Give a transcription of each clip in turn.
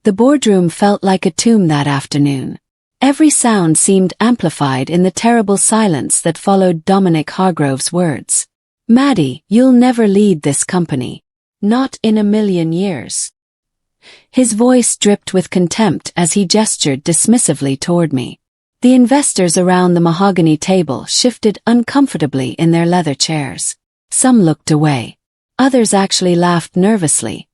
The boardroom felt like a tomb that afternoon. Every sound seemed amplified in the terrible silence that followed Dominic Hargrove's words. "Maddie, you'll never lead this company. Not in a million years." His voice dripped with contempt as he gestured dismissively toward me. The investors around the mahogany table shifted uncomfortably in their leather chairs. Some looked away. Others actually laughed nervously,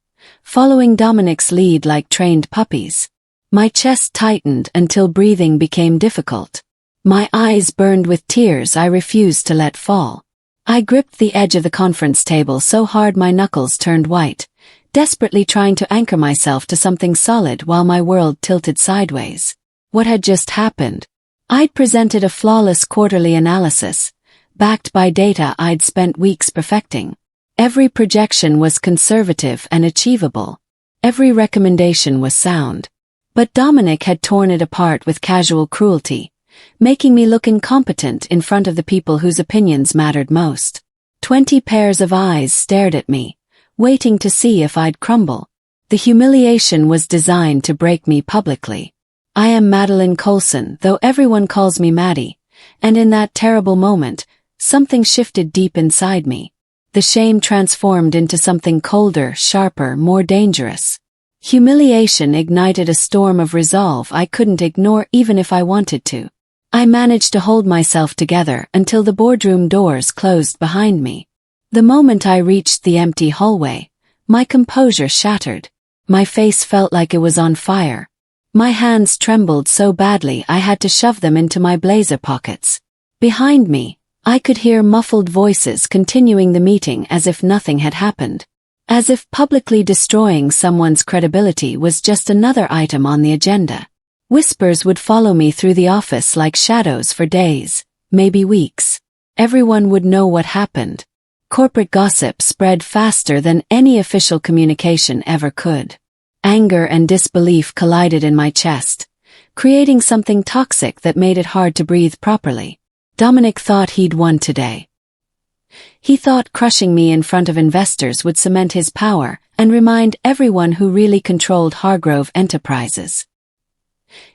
following Dominic's lead like trained puppies. My chest tightened until breathing became difficult. My eyes burned with tears I refused to let fall. I gripped the edge of the conference table so hard my knuckles turned white, desperately trying to anchor myself to something solid while my world tilted sideways. What had just happened? I'd presented a flawless quarterly analysis, backed by data I'd spent weeks perfecting. Every projection was conservative and achievable. Every recommendation was sound. But Dominic had torn it apart with casual cruelty, making me look incompetent in front of the people whose opinions mattered most. 20 pairs of eyes stared at me, waiting to see if I'd crumble. The humiliation was designed to break me publicly. I am Madeline Coulson, though everyone calls me Maddie, and in that terrible moment, something shifted deep inside me. The shame transformed into something colder, sharper, more dangerous. Humiliation ignited a storm of resolve I couldn't ignore even if I wanted to. I managed to hold myself together until the boardroom doors closed behind me. The moment I reached the empty hallway, my composure shattered. My face felt like it was on fire. My hands trembled so badly I had to shove them into my blazer pockets. Behind me, I could hear muffled voices continuing the meeting as if nothing had happened. As if publicly destroying someone's credibility was just another item on the agenda. Whispers would follow me through the office like shadows for days, maybe weeks. Everyone would know what happened. Corporate gossip spread faster than any official communication ever could. Anger and disbelief collided in my chest, creating something toxic that made it hard to breathe properly. Dominic thought he'd won today. He thought crushing me in front of investors would cement his power and remind everyone who really controlled Hargrove Enterprises.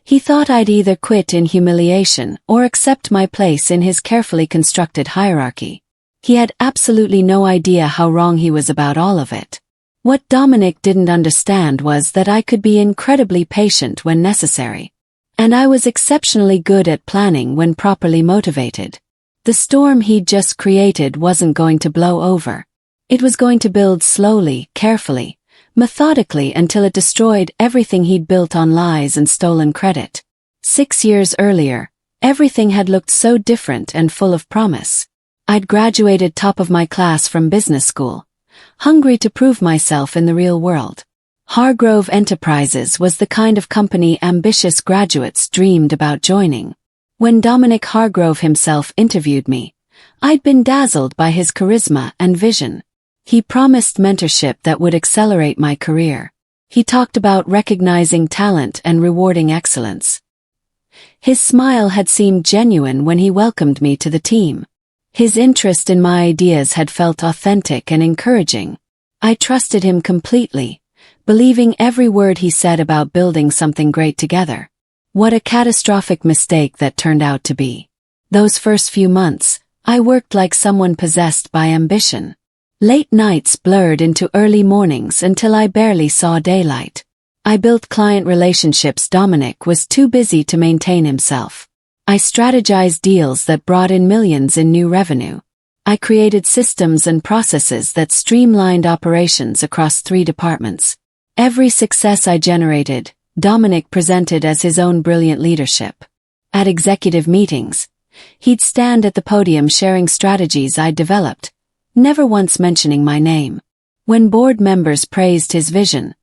He thought I'd either quit in humiliation or accept my place in his carefully constructed hierarchy. He had absolutely no idea how wrong he was about all of it. What Dominic didn't understand was that I could be incredibly patient when necessary. And I was exceptionally good at planning when properly motivated. The storm he'd just created wasn't going to blow over. It was going to build slowly, carefully, methodically until it destroyed everything he'd built on lies and stolen credit. 6 years earlier, everything had looked so different and full of promise. I'd graduated top of my class from business school, hungry to prove myself in the real world. Hargrove Enterprises was the kind of company ambitious graduates dreamed about joining. When Dominic Hargrove himself interviewed me, I'd been dazzled by his charisma and vision. He promised mentorship that would accelerate my career. He talked about recognizing talent and rewarding excellence. His smile had seemed genuine when he welcomed me to the team. His interest in my ideas had felt authentic and encouraging. I trusted him completely, believing every word he said about building something great together. What a catastrophic mistake that turned out to be. Those first few months, I worked like someone possessed by ambition. Late nights blurred into early mornings until I barely saw daylight. I built client relationships Dominic was too busy to maintain himself. I strategized deals that brought in millions in new revenue. I created systems and processes that streamlined operations across 3 departments. Every success I generated, Dominic presented as his own brilliant leadership. At executive meetings, he'd stand at the podium sharing strategies I'd developed, never once mentioning my name. When board members praised his vision,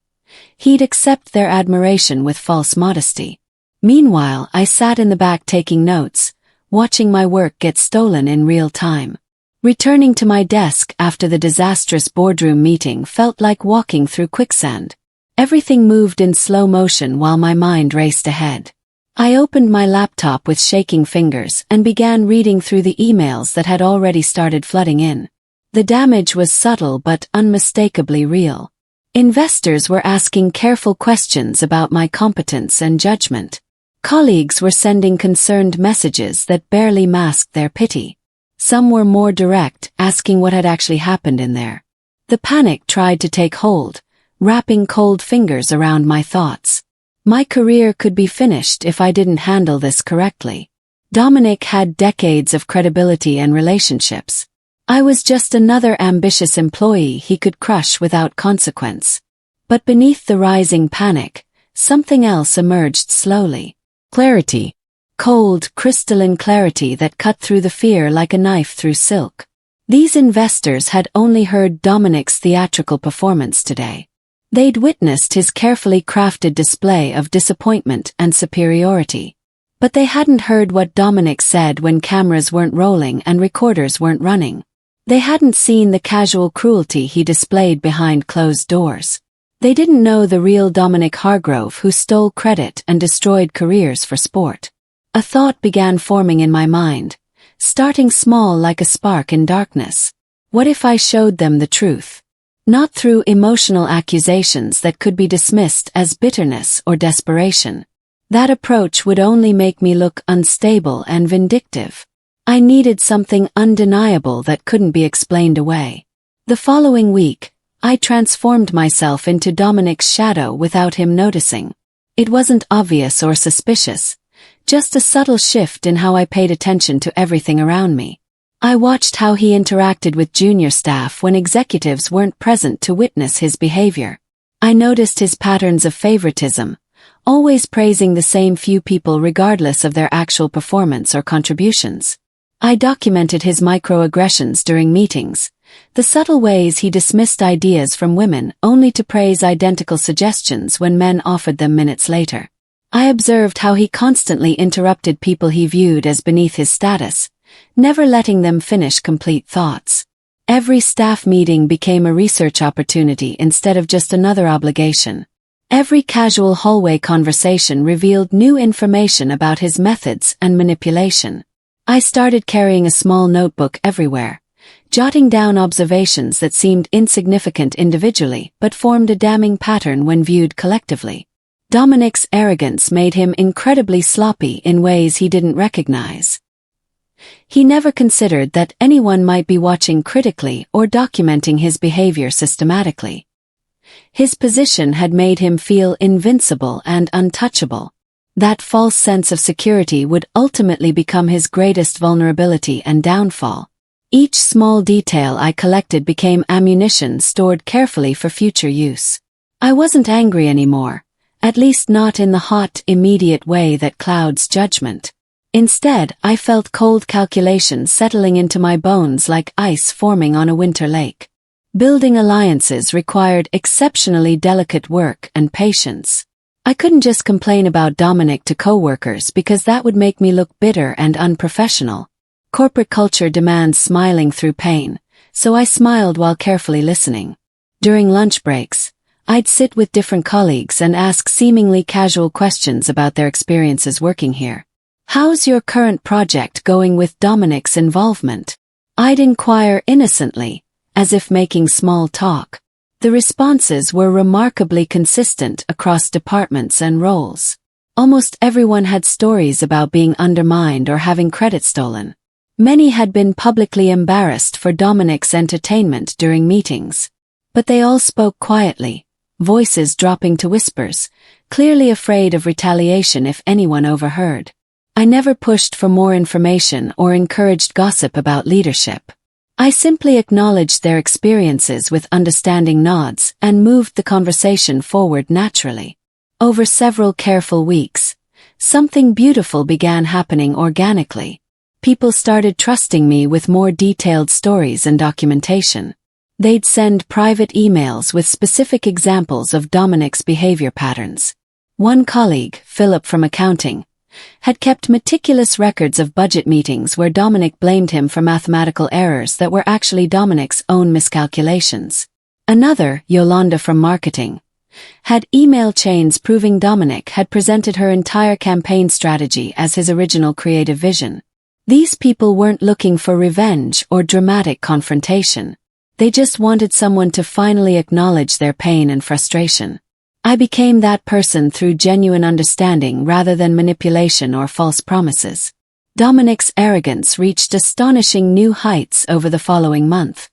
he'd accept their admiration with false modesty. Meanwhile, I sat in the back taking notes, watching my work get stolen in real time. Returning to my desk after the disastrous boardroom meeting felt like walking through quicksand. Everything moved in slow motion while my mind raced ahead. I opened my laptop with shaking fingers and began reading through the emails that had already started flooding in. The damage was subtle but unmistakably real. Investors were asking careful questions about my competence and judgment. Colleagues were sending concerned messages that barely masked their pity. Some were more direct, asking what had actually happened in there. The panic tried to take hold, wrapping cold fingers around my thoughts. My career could be finished if I didn't handle this correctly. Dominic had decades of credibility and relationships. I was just another ambitious employee he could crush without consequence. But beneath the rising panic, something else emerged slowly. Clarity. Cold, crystalline clarity that cut through the fear like a knife through silk. These investors had only heard Dominic's theatrical performance today. They'd witnessed his carefully crafted display of disappointment and superiority. But they hadn't heard what Dominic said when cameras weren't rolling and recorders weren't running. They hadn't seen the casual cruelty he displayed behind closed doors. They didn't know the real Dominic Hargrove who stole credit and destroyed careers for sport. A thought began forming in my mind, starting small like a spark in darkness. What if I showed them the truth? Not through emotional accusations that could be dismissed as bitterness or desperation. That approach would only make me look unstable and vindictive. I needed something undeniable that couldn't be explained away. The following week, I transformed myself into Dominic's shadow without him noticing. It wasn't obvious or suspicious, just a subtle shift in how I paid attention to everything around me. I watched how he interacted with junior staff when executives weren't present to witness his behavior. I noticed his patterns of favoritism, always praising the same few people regardless of their actual performance or contributions. I documented his microaggressions during meetings, the subtle ways he dismissed ideas from women only to praise identical suggestions when men offered them minutes later. I observed how he constantly interrupted people he viewed as beneath his status, never letting them finish complete thoughts. Every staff meeting became a research opportunity instead of just another obligation. Every casual hallway conversation revealed new information about his methods and manipulation. I started carrying a small notebook everywhere, jotting down observations that seemed insignificant individually but formed a damning pattern when viewed collectively. Dominic's arrogance made him incredibly sloppy in ways he didn't recognize. He never considered that anyone might be watching critically or documenting his behavior systematically. His position had made him feel invincible and untouchable. That false sense of security would ultimately become his greatest vulnerability and downfall. Each small detail I collected became ammunition stored carefully for future use. I wasn't angry anymore, at least not in the hot, immediate way that clouds judgment. Instead, I felt cold calculation settling into my bones like ice forming on a winter lake. Building alliances required exceptionally delicate work and patience. I couldn't just complain about Dominic to coworkers because that would make me look bitter and unprofessional. Corporate culture demands smiling through pain, so I smiled while carefully listening. During lunch breaks, I'd sit with different colleagues and ask seemingly casual questions about their experiences working here. "How's your current project going with Dominic's involvement?" I'd inquire innocently, as if making small talk. The responses were remarkably consistent across departments and roles. Almost everyone had stories about being undermined or having credit stolen. Many had been publicly embarrassed for Dominic's entertainment during meetings. But they all spoke quietly, voices dropping to whispers, clearly afraid of retaliation if anyone overheard. I never pushed for more information or encouraged gossip about leadership. I simply acknowledged their experiences with understanding nods and moved the conversation forward naturally. Over several careful weeks, something beautiful began happening organically. People started trusting me with more detailed stories and documentation. They'd send private emails with specific examples of Dominic's behavior patterns. One colleague, Philip from accounting, had kept meticulous records of budget meetings where Dominic blamed him for mathematical errors that were actually Dominic's own miscalculations. Another, Yolanda from marketing, had email chains proving Dominic had presented her entire campaign strategy as his original creative vision. These people weren't looking for revenge or dramatic confrontation. They just wanted someone to finally acknowledge their pain and frustration. I became that person through genuine understanding rather than manipulation or false promises. Dominic's arrogance reached astonishing new heights over the following month.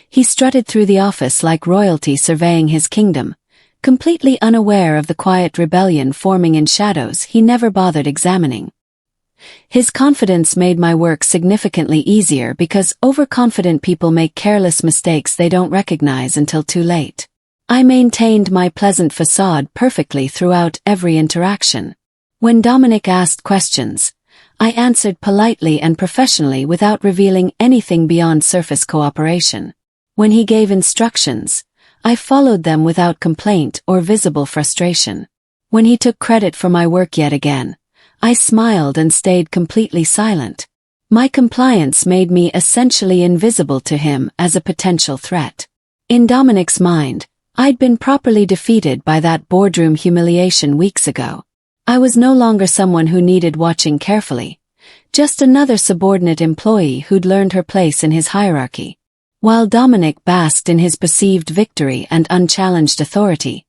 He strutted through the office like royalty surveying his kingdom, completely unaware of the quiet rebellion forming in shadows he never bothered examining. His confidence made my work significantly easier because overconfident people make careless mistakes they don't recognize until too late. I maintained my pleasant facade perfectly throughout every interaction. When Dominic asked questions, I answered politely and professionally without revealing anything beyond surface cooperation. When he gave instructions, I followed them without complaint or visible frustration. When he took credit for my work yet again, I smiled and stayed completely silent. My compliance made me essentially invisible to him as a potential threat. In Dominic's mind, I'd been properly defeated by that boardroom humiliation weeks ago. I was no longer someone who needed watching carefully, just another subordinate employee who'd learned her place in his hierarchy. While Dominic basked in his perceived victory and unchallenged authority,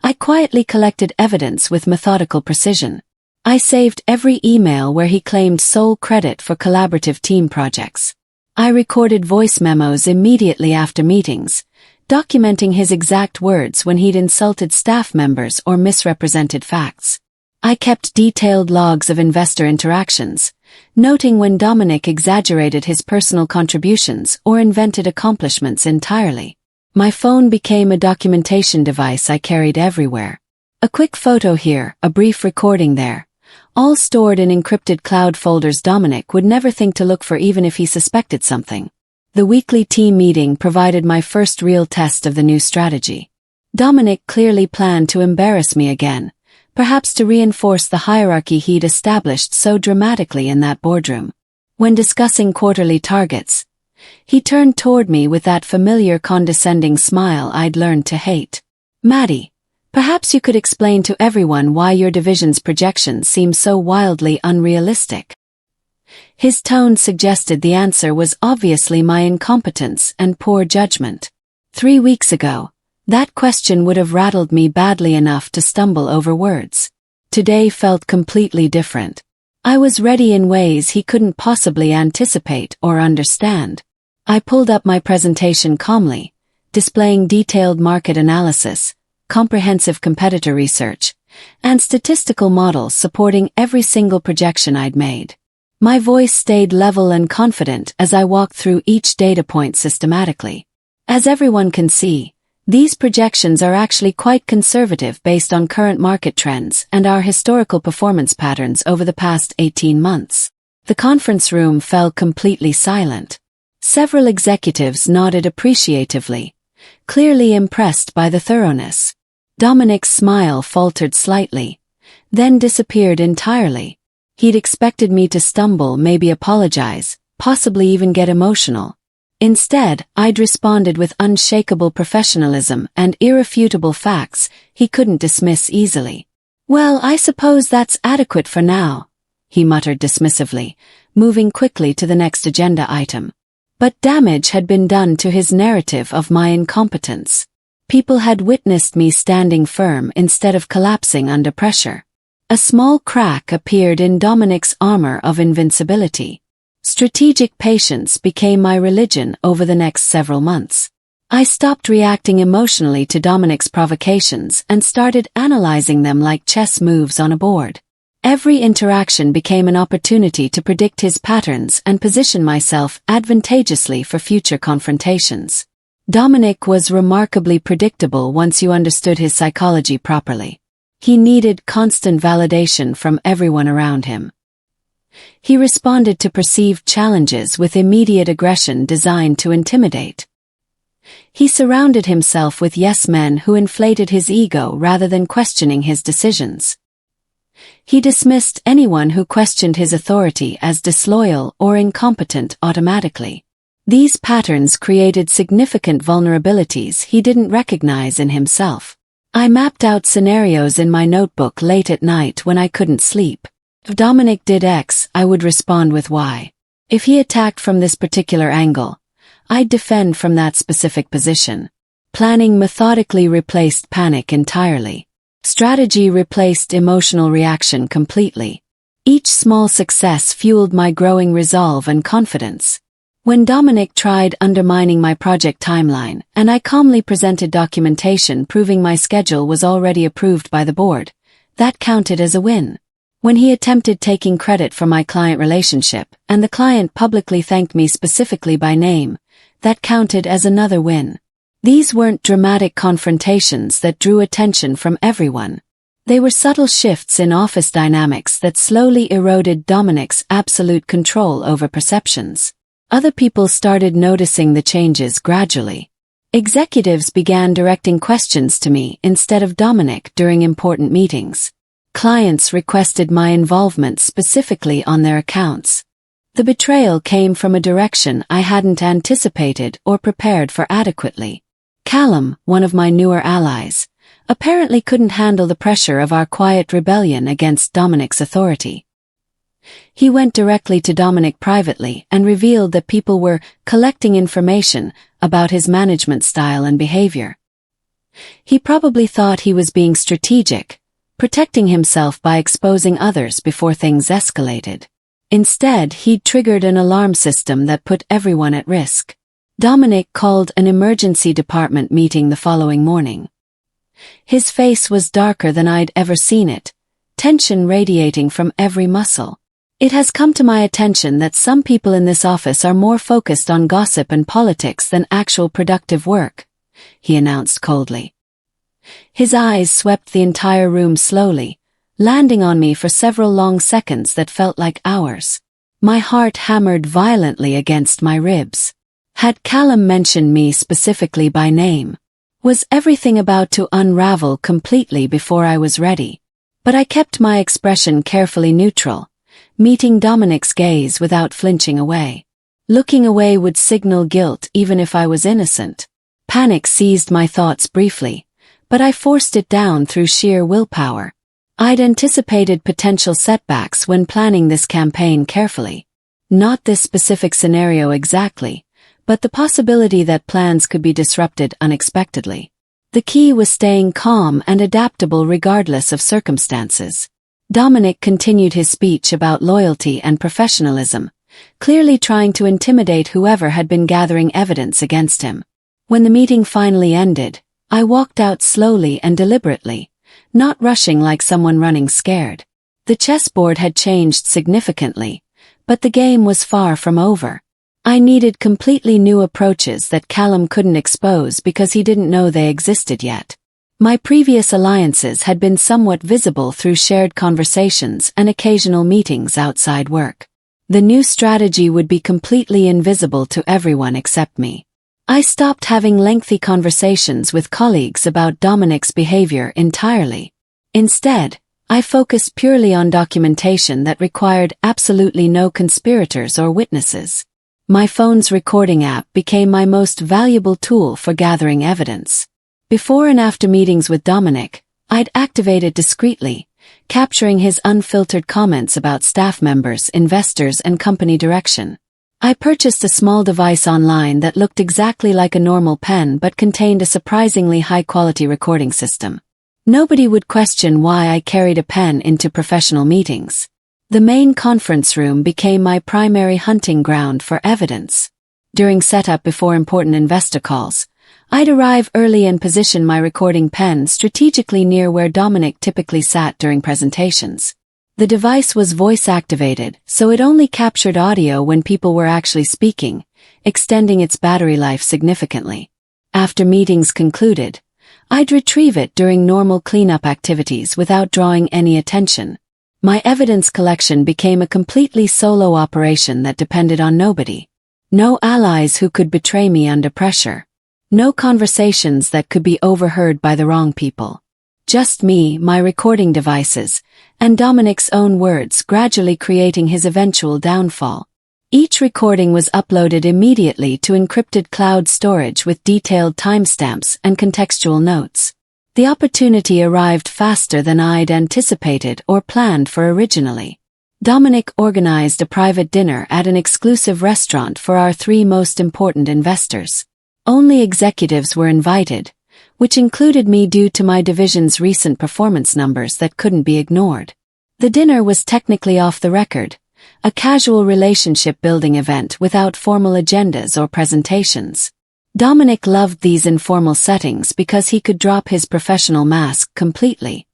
I quietly collected evidence with methodical precision. I saved every email where he claimed sole credit for collaborative team projects. I recorded voice memos immediately after meetings, documenting his exact words when he'd insulted staff members or misrepresented facts. I kept detailed logs of investor interactions, noting when Dominic exaggerated his personal contributions or invented accomplishments entirely. My phone became a documentation device I carried everywhere. A quick photo here, a brief recording there, all stored in encrypted cloud folders Dominic would never think to look for even if he suspected something. The weekly team meeting provided my first real test of the new strategy. Dominic clearly planned to embarrass me again, perhaps to reinforce the hierarchy he'd established so dramatically in that boardroom. When discussing quarterly targets, he turned toward me with that familiar condescending smile I'd learned to hate. "Maddie, perhaps you could explain to everyone why your division's projections seem so wildly unrealistic." His tone suggested the answer was obviously my incompetence and poor judgment. 3 weeks ago, that question would have rattled me badly enough to stumble over words. Today felt completely different. I was ready in ways he couldn't possibly anticipate or understand. I pulled up my presentation calmly, displaying detailed market analysis, comprehensive competitor research, and statistical models supporting every single projection I'd made. My voice stayed level and confident as I walked through each data point systematically. As everyone can see, these projections are actually quite conservative based on current market trends and our historical performance patterns over the past 18 months. The conference room fell completely silent. Several executives nodded appreciatively, clearly impressed by the thoroughness. Dominic's smile faltered slightly, then disappeared entirely. He'd expected me to stumble, maybe apologize, possibly even get emotional. Instead, I'd responded with unshakable professionalism and irrefutable facts he couldn't dismiss easily. "Well, I suppose that's adequate for now," he muttered dismissively, moving quickly to the next agenda item. But damage had been done to his narrative of my incompetence. People had witnessed me standing firm instead of collapsing under pressure. A small crack appeared in Dominic's armor of invincibility. Strategic patience became my religion over the next several months. I stopped reacting emotionally to Dominic's provocations and started analyzing them like chess moves on a board. Every interaction became an opportunity to predict his patterns and position myself advantageously for future confrontations. Dominic was remarkably predictable once you understood his psychology properly. He needed constant validation from everyone around him. He responded to perceived challenges with immediate aggression designed to intimidate. He surrounded himself with yes-men who inflated his ego rather than questioning his decisions. He dismissed anyone who questioned his authority as disloyal or incompetent automatically. These patterns created significant vulnerabilities he didn't recognize in himself. I mapped out scenarios in my notebook late at night when I couldn't sleep. If Dominic did X, I would respond with Y. If he attacked from this particular angle, I'd defend from that specific position. Planning methodically replaced panic entirely. Strategy replaced emotional reaction completely. Each small success fueled my growing resolve and confidence. When Dominic tried undermining my project timeline, and I calmly presented documentation proving my schedule was already approved by the board, that counted as a win. When he attempted taking credit for my client relationship, and the client publicly thanked me specifically by name, that counted as another win. These weren't dramatic confrontations that drew attention from everyone. They were subtle shifts in office dynamics that slowly eroded Dominic's absolute control over perceptions. Other people started noticing the changes gradually. Executives began directing questions to me instead of Dominic during important meetings. Clients requested my involvement specifically on their accounts. The betrayal came from a direction I hadn't anticipated or prepared for adequately. Callum, one of my newer allies, apparently couldn't handle the pressure of our quiet rebellion against Dominic's authority. He went directly to Dominic privately and revealed that people were collecting information about his management style and behavior. He probably thought he was being strategic, protecting himself by exposing others before things escalated. Instead, he'd triggered an alarm system that put everyone at risk. Dominic called an emergency department meeting the following morning. His face was darker than I'd ever seen it, tension radiating from every muscle. It has come to my attention that some people in this office are more focused on gossip and politics than actual productive work, he announced coldly. His eyes swept the entire room slowly, landing on me for several long seconds that felt like hours. My heart hammered violently against my ribs. Had Callum mentioned me specifically by name? Was everything about to unravel completely before I was ready? But I kept my expression carefully neutral, meeting Dominic's gaze without flinching away. Looking away would signal guilt even if I was innocent. Panic seized my thoughts briefly, but I forced it down through sheer willpower. I'd anticipated potential setbacks when planning this campaign carefully. Not this specific scenario exactly, but the possibility that plans could be disrupted unexpectedly. The key was staying calm and adaptable regardless of circumstances. Dominic continued his speech about loyalty and professionalism, clearly trying to intimidate whoever had been gathering evidence against him. When the meeting finally ended, I walked out slowly and deliberately, not rushing like someone running scared. The chessboard had changed significantly, but the game was far from over. I needed completely new approaches that Callum couldn't expose because he didn't know they existed yet. My previous alliances had been somewhat visible through shared conversations and occasional meetings outside work. The new strategy would be completely invisible to everyone except me. I stopped having lengthy conversations with colleagues about Dominic's behavior entirely. Instead, I focused purely on documentation that required absolutely no conspirators or witnesses. My phone's recording app became my most valuable tool for gathering evidence. Before and after meetings with Dominic, I'd activate it discreetly, capturing his unfiltered comments about staff members, investors, and company direction. I purchased a small device online that looked exactly like a normal pen but contained a surprisingly high-quality recording system. Nobody would question why I carried a pen into professional meetings. The main conference room became my primary hunting ground for evidence. During setup before important investor calls, I'd arrive early and position my recording pen strategically near where Dominic typically sat during presentations. The device was voice-activated, so it only captured audio when people were actually speaking, extending its battery life significantly. After meetings concluded, I'd retrieve it during normal cleanup activities without drawing any attention. My evidence collection became a completely solo operation that depended on nobody. No allies who could betray me under pressure. No conversations that could be overheard by the wrong people. Just me, my recording devices, and Dominic's own words gradually creating his eventual downfall. Each recording was uploaded immediately to encrypted cloud storage with detailed timestamps and contextual notes. The opportunity arrived faster than I'd anticipated or planned for originally. Dominic organized a private dinner at an exclusive restaurant for our 3 most important investors. Only executives were invited, which included me due to my division's recent performance numbers that couldn't be ignored. The dinner was technically off the record, a casual relationship-building event without formal agendas or presentations. Dominic loved these informal settings because he could drop his professional mask completely.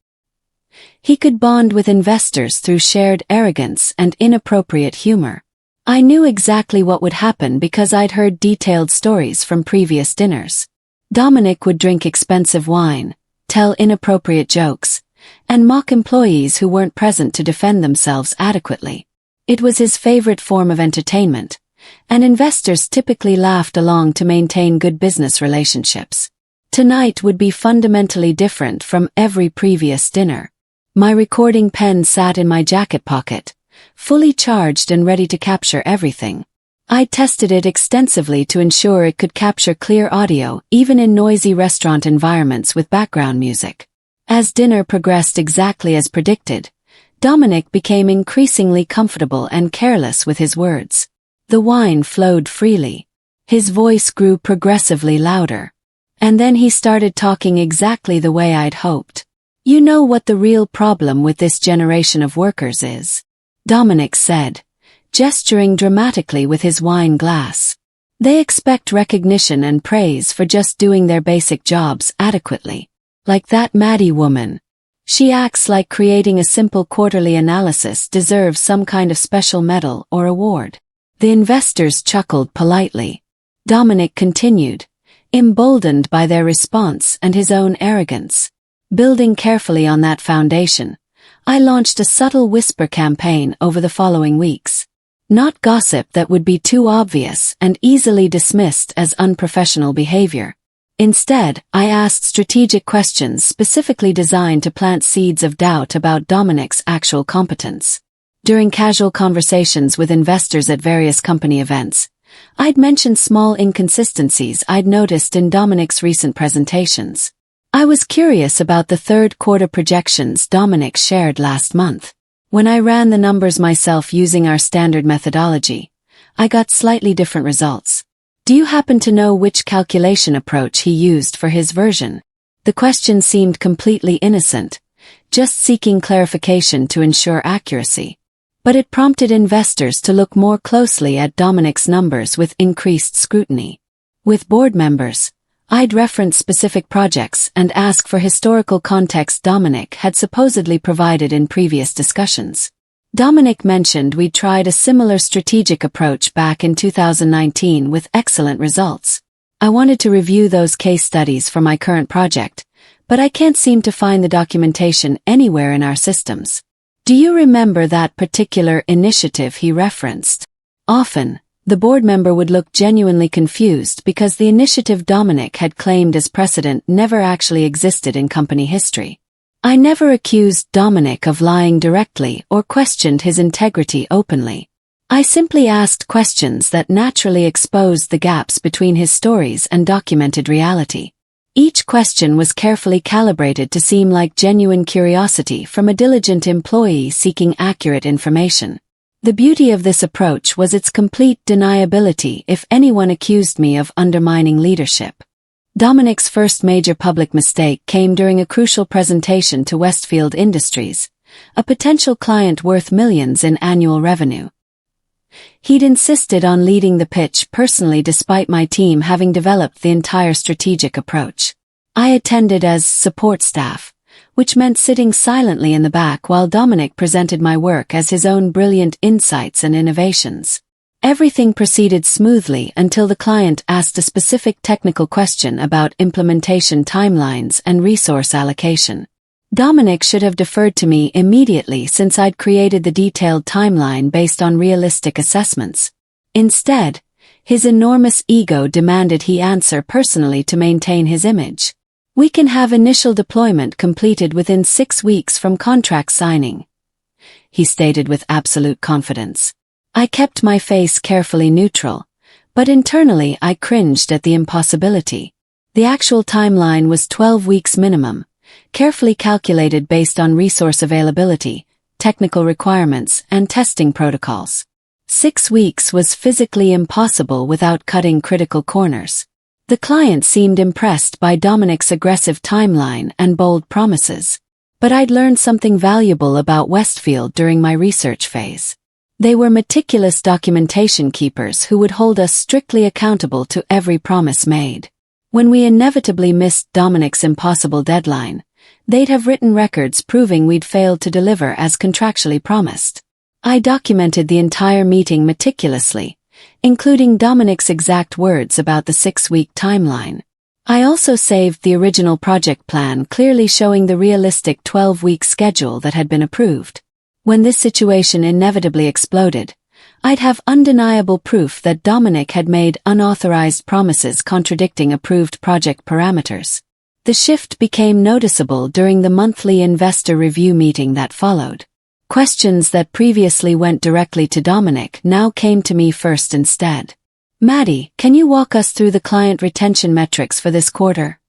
He could bond with investors through shared arrogance and inappropriate humor. I knew exactly what would happen because I'd heard detailed stories from previous dinners. Dominic would drink expensive wine, tell inappropriate jokes, and mock employees who weren't present to defend themselves adequately. It was his favorite form of entertainment, and investors typically laughed along to maintain good business relationships. Tonight would be fundamentally different from every previous dinner. My recording pen sat in my jacket pocket, fully charged and ready to capture everything. I tested it extensively to ensure it could capture clear audio even in noisy restaurant environments with background music. As dinner progressed exactly as predicted, Dominic became increasingly comfortable and careless with his words. The wine flowed freely. His voice grew progressively louder. And then he started talking exactly the way I'd hoped. "You know what the real problem with this generation of workers is?" Dominic said, gesturing dramatically with his wine glass. "They expect recognition and praise for just doing their basic jobs adequately. Like that Maddie woman. She acts like creating a simple quarterly analysis deserves some kind of special medal or award." The investors chuckled politely. Dominic continued, emboldened by their response and his own arrogance. Building carefully on that foundation, I launched a subtle whisper campaign over the following weeks. Not gossip that would be too obvious and easily dismissed as unprofessional behavior. Instead, I asked strategic questions specifically designed to plant seeds of doubt about Dominic's actual competence. During casual conversations with investors at various company events, I'd mentioned small inconsistencies I'd noticed in Dominic's recent presentations. I was curious about the third quarter projections Dominic shared last month. When I ran the numbers myself using our standard methodology, I got slightly different results. Do you happen to know which calculation approach he used for his version? The question seemed completely innocent, just seeking clarification to ensure accuracy. But it prompted investors to look more closely at Dominic's numbers with increased scrutiny. With board members, I'd reference specific projects and ask for historical context Dominic had supposedly provided in previous discussions. Dominic mentioned we'd tried a similar strategic approach back in 2019 with excellent results. I wanted to review those case studies for my current project, but I can't seem to find the documentation anywhere in our systems. Do you remember that particular initiative he referenced? Often, the board member would look genuinely confused because the initiative Dominic had claimed as precedent never actually existed in company history. I never accused Dominic of lying directly or questioned his integrity openly. I simply asked questions that naturally exposed the gaps between his stories and documented reality. Each question was carefully calibrated to seem like genuine curiosity from a diligent employee seeking accurate information. The beauty of this approach was its complete deniability if anyone accused me of undermining leadership. Dominic's first major public mistake came during a crucial presentation to Westfield Industries, a potential client worth millions in annual revenue. He'd insisted on leading the pitch personally despite my team having developed the entire strategic approach. I attended as support staff, which meant sitting silently in the back while Dominic presented my work as his own brilliant insights and innovations. Everything proceeded smoothly until the client asked a specific technical question about implementation timelines and resource allocation. Dominic should have deferred to me immediately since I'd created the detailed timeline based on realistic assessments. Instead, his enormous ego demanded he answer personally to maintain his image. "We can have initial deployment completed within 6 weeks from contract signing," he stated with absolute confidence. I kept my face carefully neutral, but internally I cringed at the impossibility. The actual timeline was 12 weeks minimum, carefully calculated based on resource availability, technical requirements, and testing protocols. 6 weeks was physically impossible without cutting critical corners. The client seemed impressed by Dominic's aggressive timeline and bold promises. But I'd learned something valuable about Westfield during my research phase. They were meticulous documentation keepers who would hold us strictly accountable to every promise made. When we inevitably missed Dominic's impossible deadline, they'd have written records proving we'd failed to deliver as contractually promised. I documented the entire meeting meticulously, including Dominic's exact words about the 6-week timeline. I also saved the original project plan, clearly showing the realistic 12-week schedule that had been approved. When this situation inevitably exploded, I'd have undeniable proof that Dominic had made unauthorized promises contradicting approved project parameters. The shift became noticeable during the monthly investor review meeting that followed. Questions that previously went directly to Dominic now came to me first instead. "Maddie, can you walk us through the client retention metrics for this quarter?"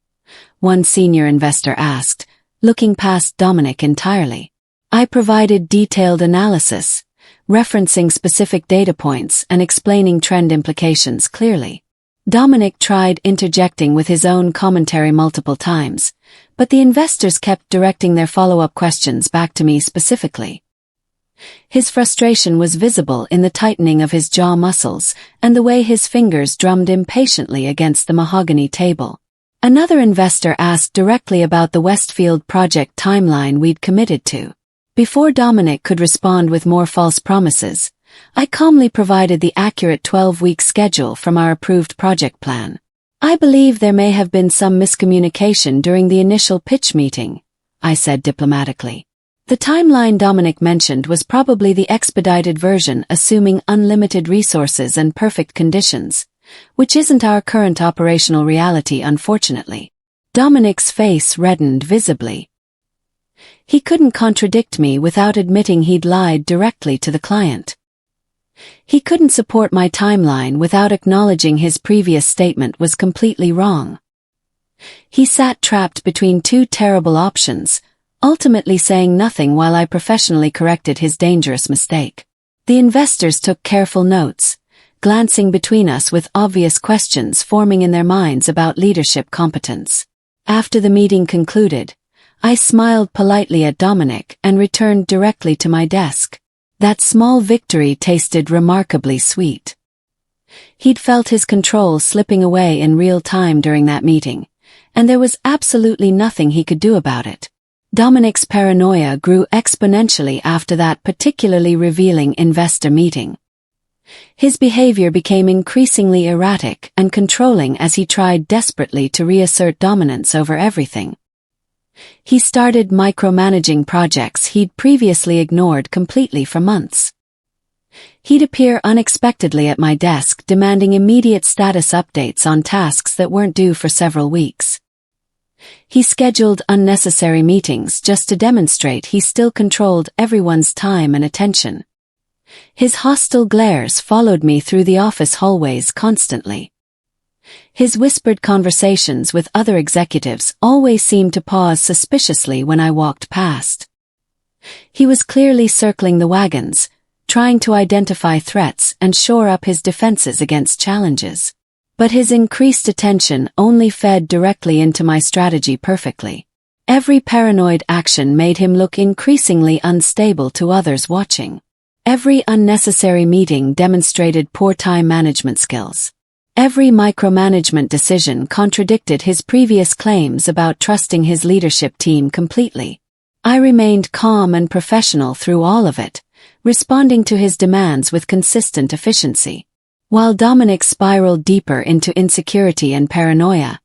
one senior investor asked, looking past Dominic entirely. I provided detailed analysis, referencing specific data points and explaining trend implications clearly. Dominic tried interjecting with his own commentary multiple times, but the investors kept directing their follow-up questions back to me specifically. His frustration was visible in the tightening of his jaw muscles and the way his fingers drummed impatiently against the mahogany table. Another investor asked directly about the Westfield project timeline we'd committed to. Before Dominic could respond with more false promises, I calmly provided the accurate 12-week schedule from our approved project plan. "I believe there may have been some miscommunication during the initial pitch meeting," I said diplomatically. The timeline Dominic mentioned was probably the expedited version, assuming unlimited resources and perfect conditions, which isn't our current operational reality, unfortunately. Dominic's face reddened visibly. He couldn't contradict me without admitting he'd lied directly to the client. He couldn't support my timeline without acknowledging his previous statement was completely wrong. He sat trapped between two terrible options, ultimately saying nothing while I professionally corrected his dangerous mistake. The investors took careful notes, glancing between us with obvious questions forming in their minds about leadership competence. After the meeting concluded, I smiled politely at Dominic and returned directly to my desk. That small victory tasted remarkably sweet. He'd felt his control slipping away in real time during that meeting, and there was absolutely nothing he could do about it. Dominic's paranoia grew exponentially after that particularly revealing investor meeting. His behavior became increasingly erratic and controlling as he tried desperately to reassert dominance over everything. He started micromanaging projects he'd previously ignored completely for months. He'd appear unexpectedly at my desk demanding immediate status updates on tasks that weren't due for several weeks. He scheduled unnecessary meetings just to demonstrate he still controlled everyone's time and attention. His hostile glares followed me through the office hallways constantly. His whispered conversations with other executives always seemed to pause suspiciously when I walked past. He was clearly circling the wagons, trying to identify threats and shore up his defenses against challenges. But his increased attention only fed directly into my strategy perfectly. Every paranoid action made him look increasingly unstable to others watching. Every unnecessary meeting demonstrated poor time management skills. Every micromanagement decision contradicted his previous claims about trusting his leadership team completely. I remained calm and professional through all of it, responding to his demands with consistent efficiency. While Dominic spiraled deeper into insecurity and paranoia,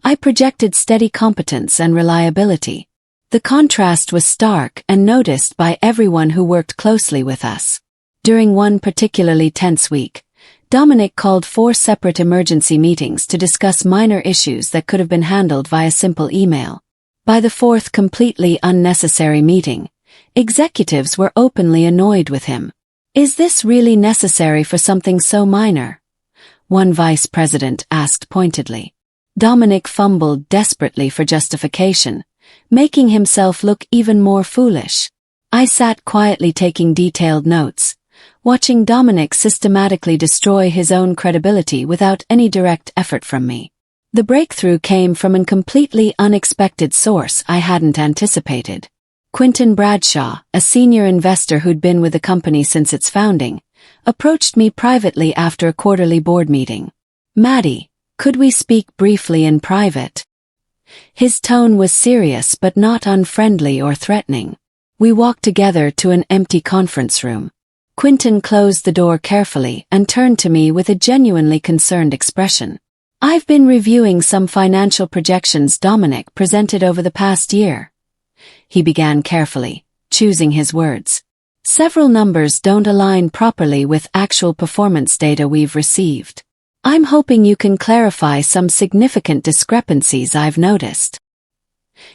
I projected steady competence and reliability. The contrast was stark and noticed by everyone who worked closely with us. During one particularly tense week, Dominic called 4 separate emergency meetings to discuss minor issues that could have been handled via simple email. By the 4th completely unnecessary meeting, executives were openly annoyed with him. "Is this really necessary for something so minor?" one vice president asked pointedly. Dominic fumbled desperately for justification, making himself look even more foolish. I sat quietly taking detailed notes, watching Dominic systematically destroy his own credibility without any direct effort from me. The breakthrough came from a completely unexpected source I hadn't anticipated. Quinton Bradshaw, a senior investor who'd been with the company since its founding, approached me privately after a quarterly board meeting. "Maddie, could we speak briefly in private?" His tone was serious but not unfriendly or threatening. We walked together to an empty conference room. Quinton closed the door carefully and turned to me with a genuinely concerned expression. "I've been reviewing some financial projections Dominic presented over the past year." He began carefully, choosing his words. "Several numbers don't align properly with actual performance data we've received. I'm hoping you can clarify some significant discrepancies I've noticed."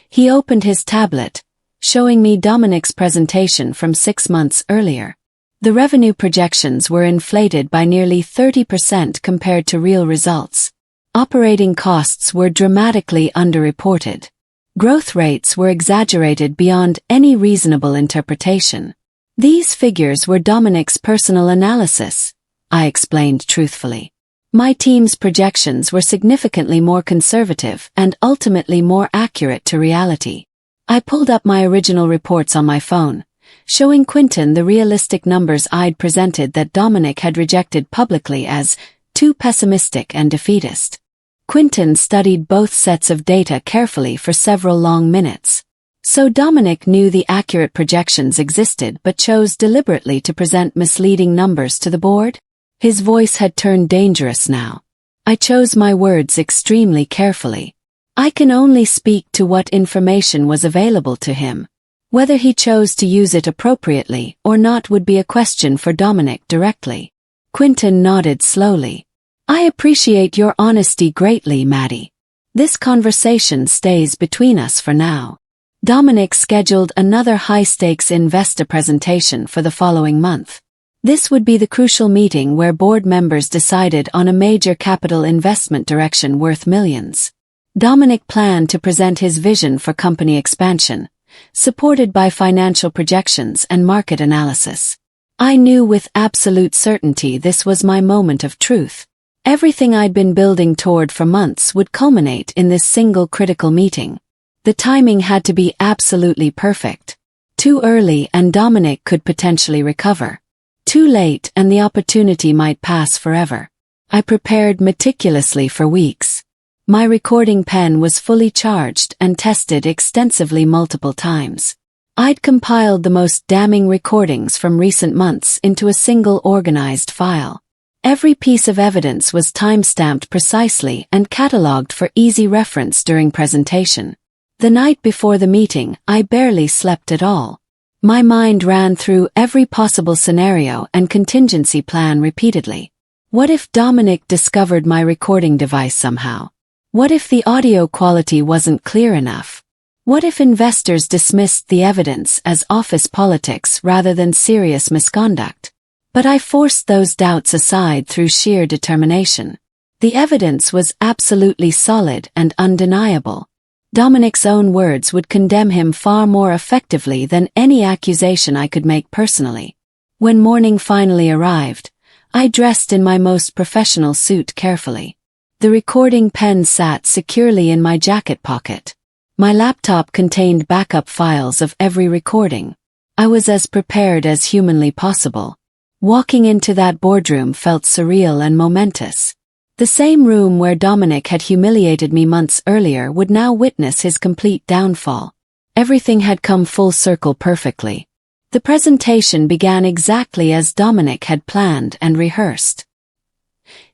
He opened his tablet, showing me Dominic's presentation from 6 months earlier. The revenue projections were inflated by nearly 30% compared to real results. Operating costs were dramatically underreported. Growth rates were exaggerated beyond any reasonable interpretation. These figures were Dominic's personal analysis, I explained truthfully. My team's projections were significantly more conservative and ultimately more accurate to reality. I pulled up my original reports on my phone, showing Quinton the realistic numbers I'd presented that Dominic had rejected publicly as too pessimistic and defeatist. Quinton studied both sets of data carefully for several long minutes. So Dominic knew the accurate projections existed but chose deliberately to present misleading numbers to the board? His voice had turned dangerous now. I chose my words extremely carefully. I can only speak to what information was available to him. Whether he chose to use it appropriately or not would be a question for Dominic directly. Quinton nodded slowly. "I appreciate your honesty greatly, Maddie. This conversation stays between us for now." Dominic scheduled another high-stakes investor presentation for the following month. This would be the crucial meeting where board members decided on a major capital investment direction worth millions. Dominic planned to present his vision for company expansion, supported by financial projections and market analysis. I knew with absolute certainty this was my moment of truth. Everything I'd been building toward for months would culminate in this single critical meeting. The timing had to be absolutely perfect. Too early and Dominic could potentially recover. Too late and the opportunity might pass forever. I prepared meticulously for weeks. My recording pen was fully charged and tested extensively multiple times. I'd compiled the most damning recordings from recent months into a single organized file. Every piece of evidence was time-stamped precisely and catalogued for easy reference during presentation. The night before the meeting, I barely slept at all. My mind ran through every possible scenario and contingency plan repeatedly. What if Dominic discovered my recording device somehow? What if the audio quality wasn't clear enough? What if investors dismissed the evidence as office politics rather than serious misconduct? But I forced those doubts aside through sheer determination. The evidence was absolutely solid and undeniable. Dominic's own words would condemn him far more effectively than any accusation I could make personally. When morning finally arrived, I dressed in my most professional suit carefully. The recording pen sat securely in my jacket pocket. My laptop contained backup files of every recording. I was as prepared as humanly possible. Walking into that boardroom felt surreal and momentous. The same room where Dominic had humiliated me months earlier would now witness his complete downfall. Everything had come full circle perfectly. The presentation began exactly as Dominic had planned and rehearsed.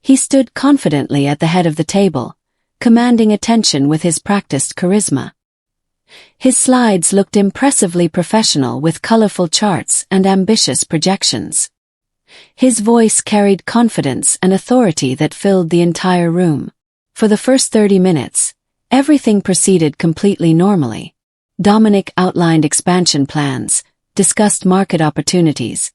He stood confidently at the head of the table, commanding attention with his practiced charisma. His slides looked impressively professional with colorful charts and ambitious projections. His voice carried confidence and authority that filled the entire room. For the first 30 minutes, everything proceeded completely normally. Dominic outlined expansion plans, discussed market opportunities,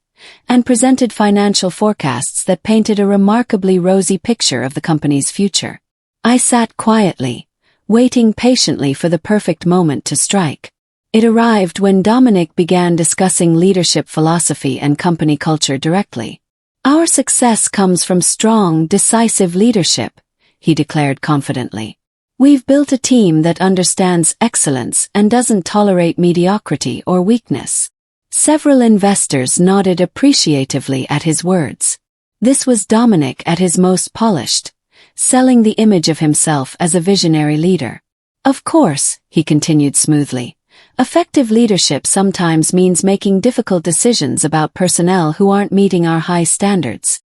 and presented financial forecasts that painted a remarkably rosy picture of the company's future. I sat quietly, waiting patiently for the perfect moment to strike. It arrived when Dominic began discussing leadership philosophy and company culture directly. "Our success comes from strong, decisive leadership," he declared confidently. "We've built a team that understands excellence and doesn't tolerate mediocrity or weakness." Several investors nodded appreciatively at his words. This was Dominic at his most polished, selling the image of himself as a visionary leader. "Of course," he continued smoothly, "effective leadership sometimes means making difficult decisions about personnel who aren't meeting our high standards."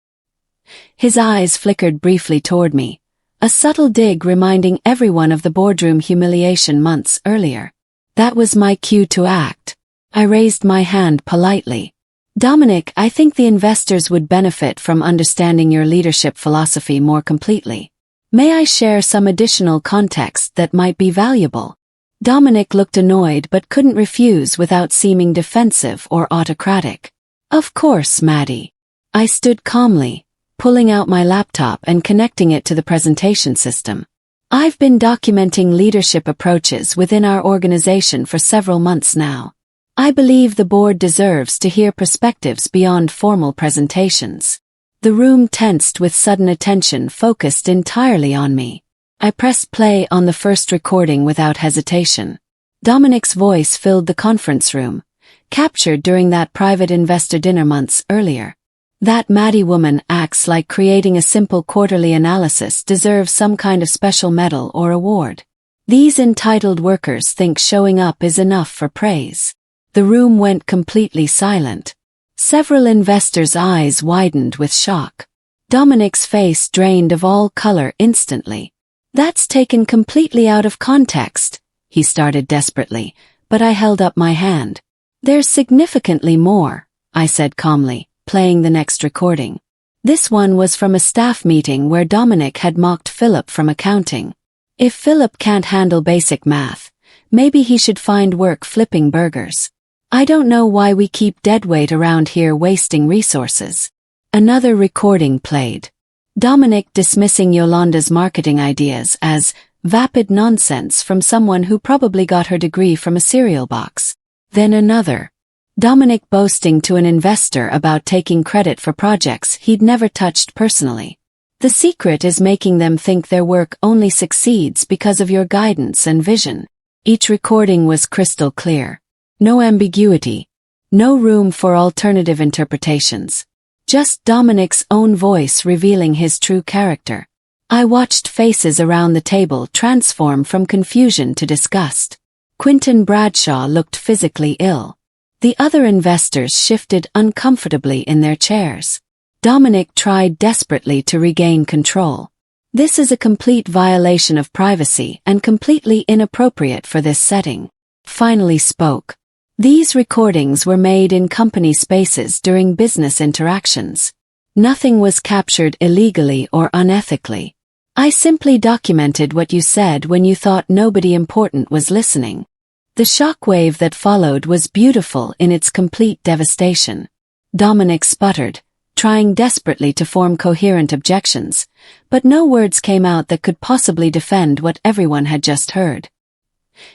His eyes flickered briefly toward me, a subtle dig reminding everyone of the boardroom humiliation months earlier. That was my cue to act. I raised my hand politely. "Dominic, I think the investors would benefit from understanding your leadership philosophy more completely. May I share some additional context that might be valuable?" Dominic looked annoyed but couldn't refuse without seeming defensive or autocratic. "Of course, Maddie." I stood calmly, pulling out my laptop and connecting it to the presentation system. "I've been documenting leadership approaches within our organization for several months now. I believe the board deserves to hear perspectives beyond formal presentations." The room tensed with sudden attention focused entirely on me. I pressed play on the first recording without hesitation. Dominic's voice filled the conference room, captured during that private investor dinner months earlier. "That Maddie woman acts like creating a simple quarterly analysis deserves some kind of special medal or award. These entitled workers think showing up is enough for praise." The room went completely silent. Several investors' eyes widened with shock. Dominic's face drained of all color instantly. "That's taken completely out of context," he started desperately, but I held up my hand. "There's significantly more," I said calmly, playing the next recording. This one was from a staff meeting where Dominic had mocked Philip from accounting. If Philip can't handle basic math, maybe he should find work flipping burgers. "I don't know why we keep deadweight around here wasting resources." Another recording played. Dominic dismissing Yolanda's marketing ideas as vapid nonsense from someone who probably got her degree from a cereal box. Then another. Dominic boasting to an investor about taking credit for projects he'd never touched personally. "The secret is making them think their work only succeeds because of your guidance and vision." Each recording was crystal clear. No ambiguity. No room for alternative interpretations. Just Dominic's own voice revealing his true character. I watched faces around the table transform from confusion to disgust. Quinton Bradshaw looked physically ill. The other investors shifted uncomfortably in their chairs. Dominic tried desperately to regain control. "This is a complete violation of privacy and completely inappropriate for this setting," finally spoke. "These recordings were made in company spaces during business interactions. Nothing was captured illegally or unethically. I simply documented what you said when you thought nobody important was listening." The shockwave that followed was beautiful in its complete devastation. Dominic sputtered, trying desperately to form coherent objections, but no words came out that could possibly defend what everyone had just heard.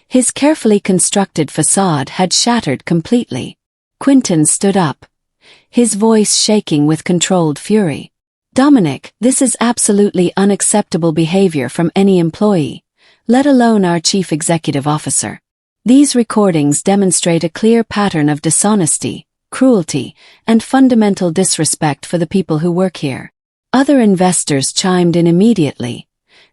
His carefully constructed facade had shattered completely. Quinton stood up, his voice shaking with controlled fury. "Dominic, this is absolutely unacceptable behavior from any employee, let alone our chief executive officer. These recordings demonstrate a clear pattern of dishonesty, cruelty, and fundamental disrespect for the people who work here." Other investors chimed in immediately,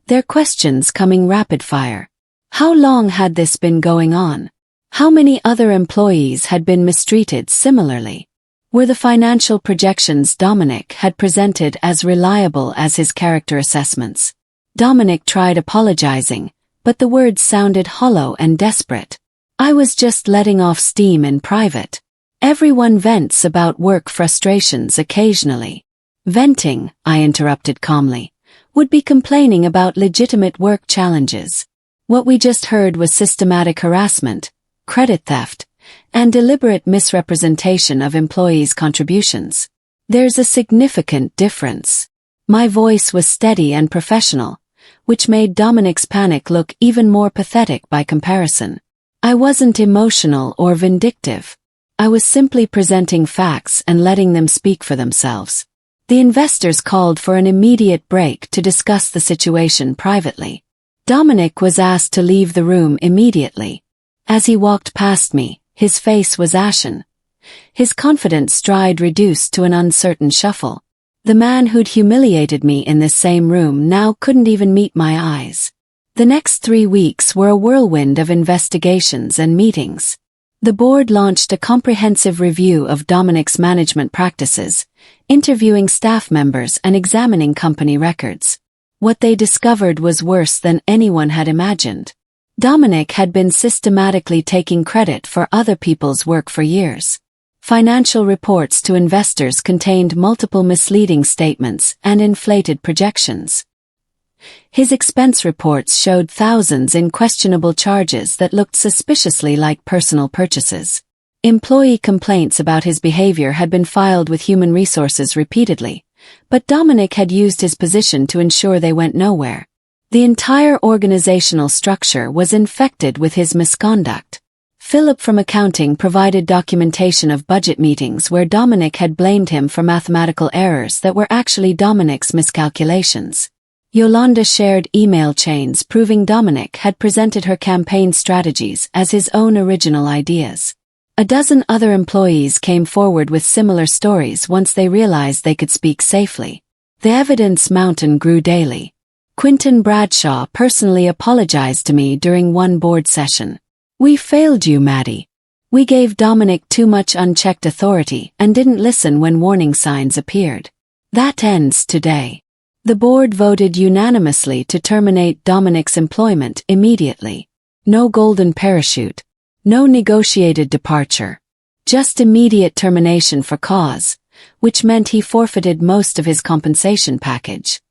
their questions coming rapid fire. How long had this been going on? How many other employees had been mistreated similarly? Were the financial projections Dominic had presented as reliable as his character assessments? Dominic tried apologizing, but the words sounded hollow and desperate. "I was just letting off steam in private. Everyone vents about work frustrations occasionally." "Venting," I interrupted calmly, "would be complaining about legitimate work challenges. What we just heard was systematic harassment, credit theft, and deliberate misrepresentation of employees' contributions. There's a significant difference." My voice was steady and professional, which made Dominic's panic look even more pathetic by comparison. I wasn't emotional or vindictive. I was simply presenting facts and letting them speak for themselves. The investors called for an immediate break to discuss the situation privately. Dominic was asked to leave the room immediately. As he walked past me, his face was ashen. His confident stride reduced to an uncertain shuffle. The man who'd humiliated me in this same room now couldn't even meet my eyes. The next 3 weeks were a whirlwind of investigations and meetings. The board launched a comprehensive review of Dominic's management practices, interviewing staff members and examining company records. What they discovered was worse than anyone had imagined. Dominic had been systematically taking credit for other people's work for years. Financial reports to investors contained multiple misleading statements and inflated projections. His expense reports showed thousands in questionable charges that looked suspiciously like personal purchases. Employee complaints about his behavior had been filed with Human Resources repeatedly, but Dominic had used his position to ensure they went nowhere. The entire organizational structure was infected with his misconduct. Philip from accounting provided documentation of budget meetings where Dominic had blamed him for mathematical errors that were actually Dominic's miscalculations. Yolanda shared email chains proving Dominic had presented her campaign strategies as his own original ideas. A dozen other employees came forward with similar stories once they realized they could speak safely. The evidence mountain grew daily. Quinton Bradshaw personally apologized to me during one board session. "We failed you, Maddie. We gave Dominic too much unchecked authority and didn't listen when warning signs appeared. That ends today." The board voted unanimously to terminate Dominic's employment immediately. No golden parachute. No negotiated departure. Just immediate termination for cause, which meant he forfeited most of his compensation package.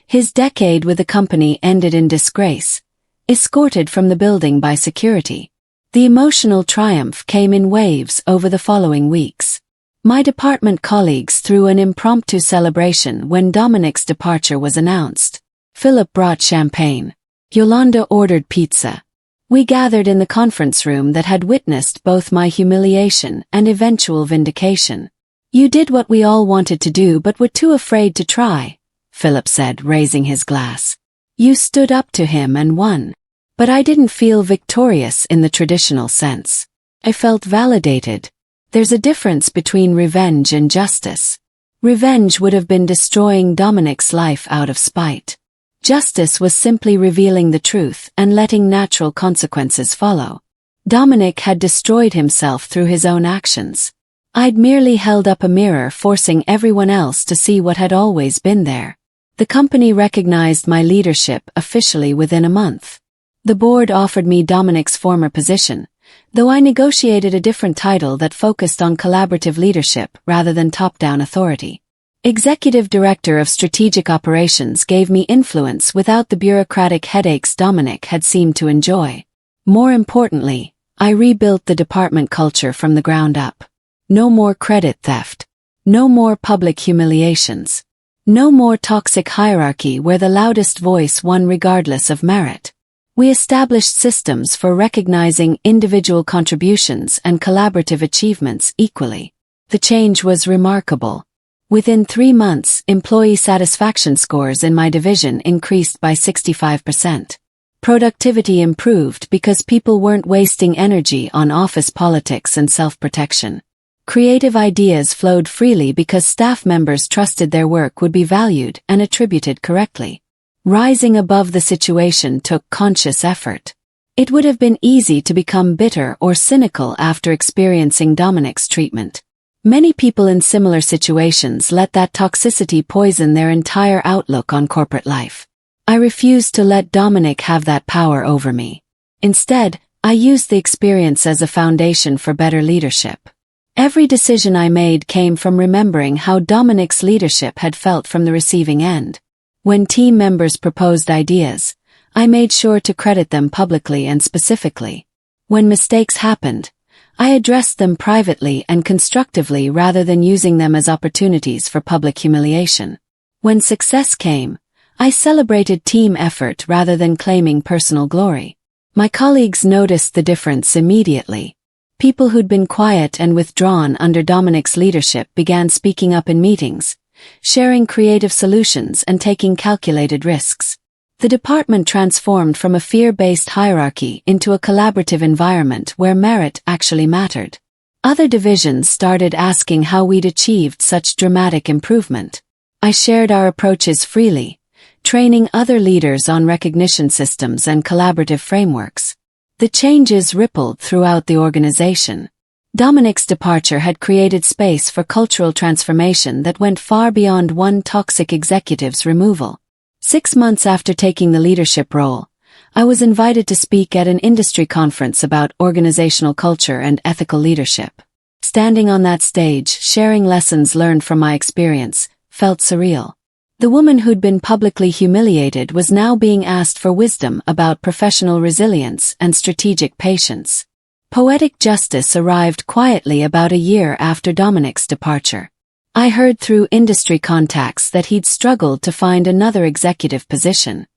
His decade with the company ended in disgrace, escorted from the building by security. The emotional triumph came in waves over the following weeks. My department colleagues threw an impromptu celebration when Dominic's departure was announced. Philip brought champagne. Yolanda ordered pizza. We gathered in the conference room that had witnessed both my humiliation and eventual vindication. "You did what we all wanted to do but were too afraid to try," Philip said, raising his glass. "You stood up to him and won. But I didn't feel victorious in the traditional sense. I felt validated. There's a difference between revenge and justice. Revenge would have been destroying Dominic's life out of spite. Justice was simply revealing the truth and letting natural consequences follow. Dominic had destroyed himself through his own actions. I'd merely held up a mirror forcing everyone else to see what had always been there. The company recognized my leadership officially within a month. The board offered me Dominic's former position, though I negotiated a different title that focused on collaborative leadership rather than top-down authority. Executive Director of Strategic Operations gave me influence without the bureaucratic headaches Dominic had seemed to enjoy. More importantly, I rebuilt the department culture from the ground up. No more credit theft. No more public humiliations. No more toxic hierarchy where the loudest voice won regardless of merit. We established systems for recognizing individual contributions and collaborative achievements equally. The change was remarkable. Within 3 months, employee satisfaction scores in my division increased by 65%. Productivity improved because people weren't wasting energy on office politics and self-protection. Creative ideas flowed freely because staff members trusted their work would be valued and attributed correctly. Rising above the situation took conscious effort. It would have been easy to become bitter or cynical after experiencing Dominic's treatment. Many people in similar situations let that toxicity poison their entire outlook on corporate life. I refused to let Dominic have that power over me. Instead, I used the experience as a foundation for better leadership. Every decision I made came from remembering how Dominic's leadership had felt from the receiving end. When team members proposed ideas, I made sure to credit them publicly and specifically. When mistakes happened, I addressed them privately and constructively rather than using them as opportunities for public humiliation. When success came, I celebrated team effort rather than claiming personal glory. My colleagues noticed the difference immediately. People who'd been quiet and withdrawn under Dominic's leadership began speaking up in meetings, sharing creative solutions and taking calculated risks. The department transformed from a fear-based hierarchy into a collaborative environment where merit actually mattered. Other divisions started asking how we'd achieved such dramatic improvement. I shared our approaches freely, training other leaders on recognition systems and collaborative frameworks. The changes rippled throughout the organization. Dominic's departure had created space for cultural transformation that went far beyond one toxic executive's removal. 6 months after taking the leadership role, I was invited to speak at an industry conference about organizational culture and ethical leadership. Standing on that stage, sharing lessons learned from my experience, felt surreal. The woman who'd been publicly humiliated was now being asked for wisdom about professional resilience and strategic patience. Poetic justice arrived quietly about a year after Dominic's departure. I heard through industry contacts that he'd struggled to find another executive position.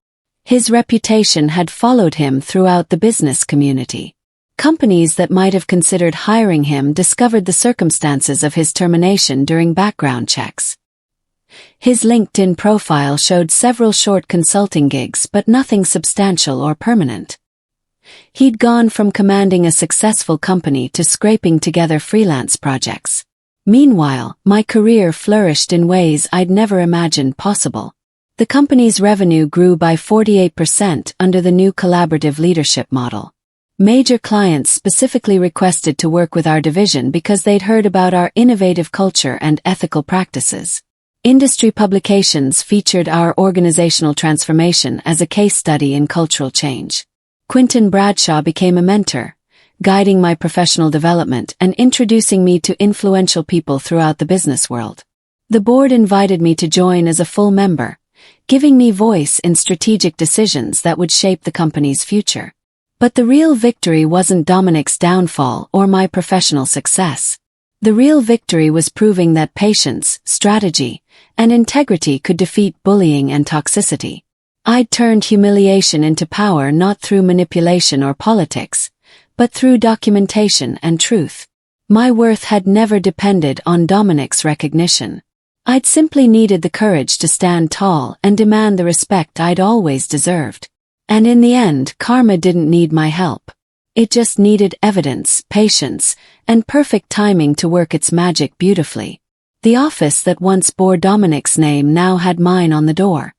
His reputation had followed him throughout the business community. Companies that might have considered hiring him discovered the circumstances of his termination during background checks. His LinkedIn profile showed several short consulting gigs but nothing substantial or permanent. He'd gone from commanding a successful company to scraping together freelance projects. Meanwhile, my career flourished in ways I'd never imagined possible. The company's revenue grew by 48% under the new collaborative leadership model. Major clients specifically requested to work with our division because they'd heard about our innovative culture and ethical practices. Industry publications featured our organizational transformation as a case study in cultural change. Quinton Bradshaw became a mentor, guiding my professional development and introducing me to influential people throughout the business world. The board invited me to join as a full member, giving me voice in strategic decisions that would shape the company's future. But the real victory wasn't Dominic's downfall or my professional success. The real victory was proving that patience, strategy, and integrity could defeat bullying and toxicity. I'd turned humiliation into power not through manipulation or politics, but through documentation and truth. My worth had never depended on Dominic's recognition. I'd simply needed the courage to stand tall and demand the respect I'd always deserved. And in the end, karma didn't need my help. It just needed evidence, patience, and perfect timing to work its magic beautifully. The office that once bore Dominic's name now had mine on the door.